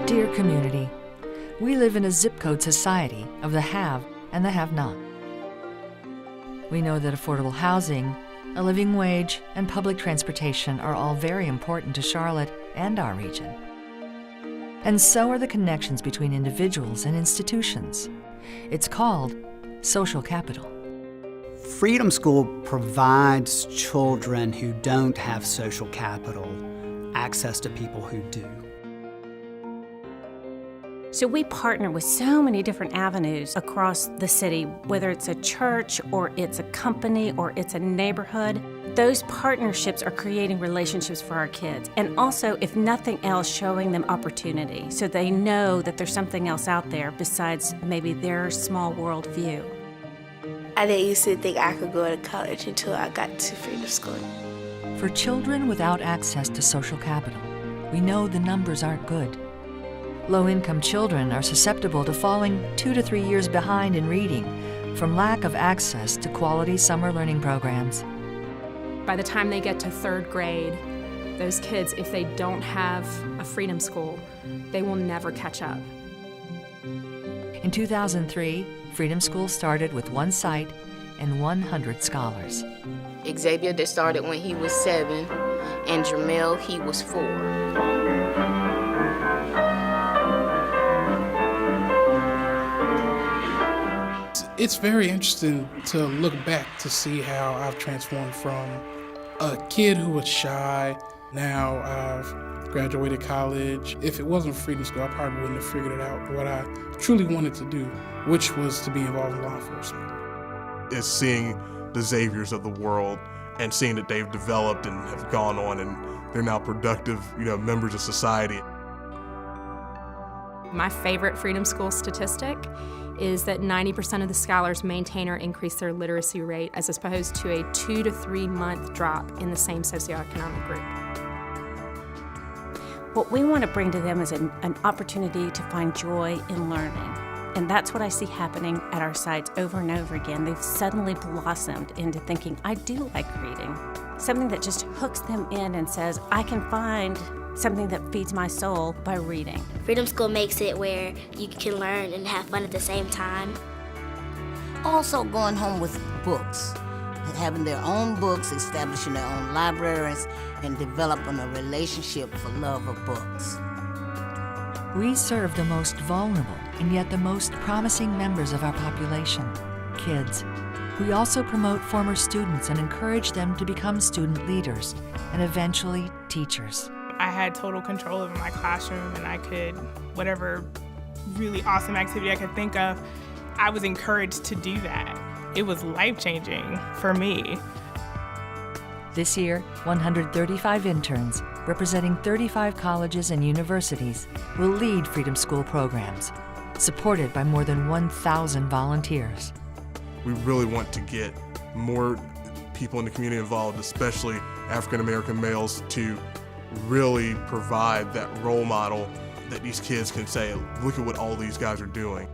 Dear community, we live in a zip code society of the have and the have-not. We know that affordable housing, a living wage, and public transportation are all very important to Charlotte and our region. And so are the connections between individuals and institutions. It's called social capital. Freedom School provides children who don't have social capital access to people who do. So we partner with so many different avenues across the city, whether it's a church or it's a company or it's a neighborhood. Those partnerships are creating relationships for our kids, and also, if nothing else, showing them opportunity so they know that there's something else out there besides maybe their small world view. I didn't used to think I could go to college until I got to Freedom School. For children without access to social capital, we know the numbers aren't good. Low-income children are susceptible to falling 2 to 3 years behind in reading from lack of access to quality summer learning programs. By the time they get to 3rd grade, those kids, if they don't have a Freedom School, they will never catch up. In 2003, Freedom School started with 1 site and 100 scholars. Xavier that started when he was 7, and Jermel, he was 4. It's very interesting to look back to see how I've transformed from a kid who was shy. Now I've graduated college. If it wasn't Freedom School, I probably wouldn't have figured it out what I truly wanted to do, which was to be involved in law enforcement. Is seeing the Xaviers of the world and seeing that they've developed and have gone on and they're now productive, members of society. My favorite Freedom School statistic is that 90% of the scholars maintain or increase their literacy rate as opposed to a 2 to 3 month drop in the same socioeconomic group. What we want to bring to them is an opportunity to find joy in learning. And that's what I see happening at our sites over and over again. They've suddenly blossomed into thinking, I do like reading. Something that just hooks them in and says, I can find something that feeds my soul by reading. Freedom School makes it where you can learn and have fun at the same time. Also going home with books, having their own books, establishing their own libraries, and developing a relationship for love of books. We serve the most vulnerable and yet the most promising members of our population, kids. We also promote former students and encourage them to become student leaders and eventually teachers. I had total control over my classroom, and I could, whatever really awesome activity I could think of, I was encouraged to do that. It was life-changing for me. This year, 135 interns, representing 35 colleges and universities, will lead Freedom School programs, supported by more than 1,000 volunteers. We really want to get more people in the community involved, especially African American males, to really provide that role model that these kids can say, look at what all these guys are doing.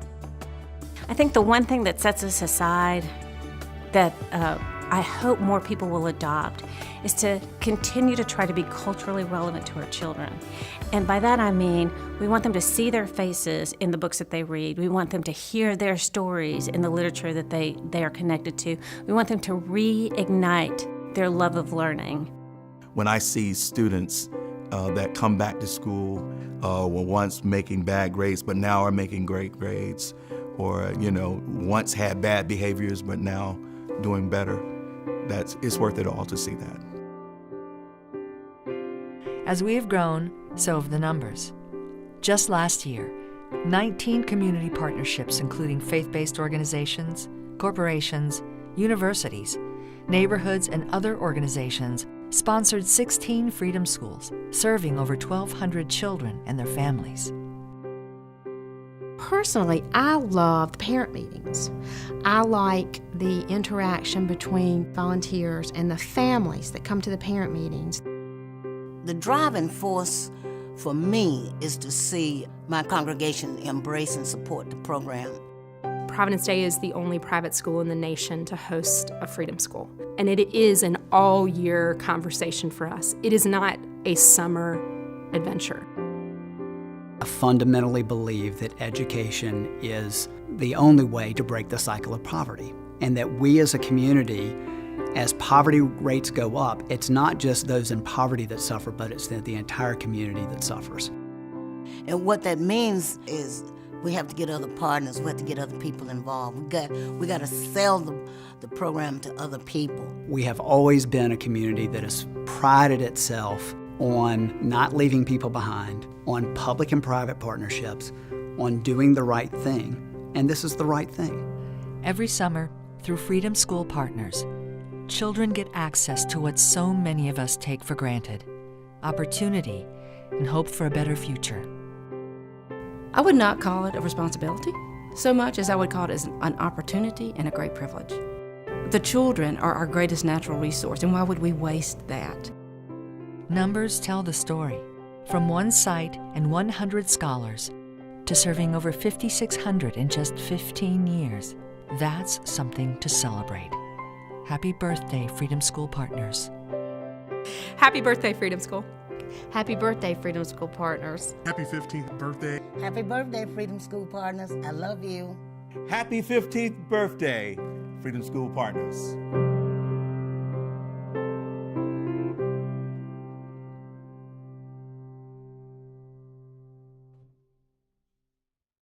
I think the one thing that sets us aside that I hope more people will adopt is to continue to try to be culturally relevant to our children. And by that I mean we want them to see their faces in the books that they read. We want them to hear their stories in the literature that they are connected to. We want them to reignite their love of learning. When I see students that come back to school were once making bad grades but now are making great grades, or once had bad behaviors but now doing better, it's worth it all to see that. As we have grown, so have the numbers. Just last year, 19 community partnerships, including faith-based organizations, corporations, universities, neighborhoods, and other organizations, sponsored 16 Freedom Schools, serving over 1,200 children and their families. Personally, I love the parent meetings. I like the interaction between volunteers and the families that come to the parent meetings. The driving force for me is to see my congregation embrace and support the program. Providence Day is the only private school in the nation to host a Freedom School. And it is an all-year conversation for us. It is not a summer adventure. I fundamentally believe that education is the only way to break the cycle of poverty, and that we as a community, as poverty rates go up, it's not just those in poverty that suffer, but it's the entire community that suffers. And what that means is we have to get other partners, we have to get other people involved. We got to sell the program to other people. We have always been a community that has prided itself on not leaving people behind, on public and private partnerships, on doing the right thing, and this is the right thing. Every summer, through Freedom School Partners, children get access to what so many of us take for granted: opportunity and hope for a better future. I would not call it a responsibility so much as I would call it as an opportunity and a great privilege. The children are our greatest natural resource, and why would we waste that? Numbers tell the story. From one site and 100 scholars to serving over 5,600 in just 15 years. That's something to celebrate. Happy birthday, Freedom School Partners. Happy birthday, Freedom School. Happy birthday, Freedom School Partners. Happy 15th birthday. Happy birthday, Freedom School Partners. I love you. Happy 15th birthday, Freedom School Partners.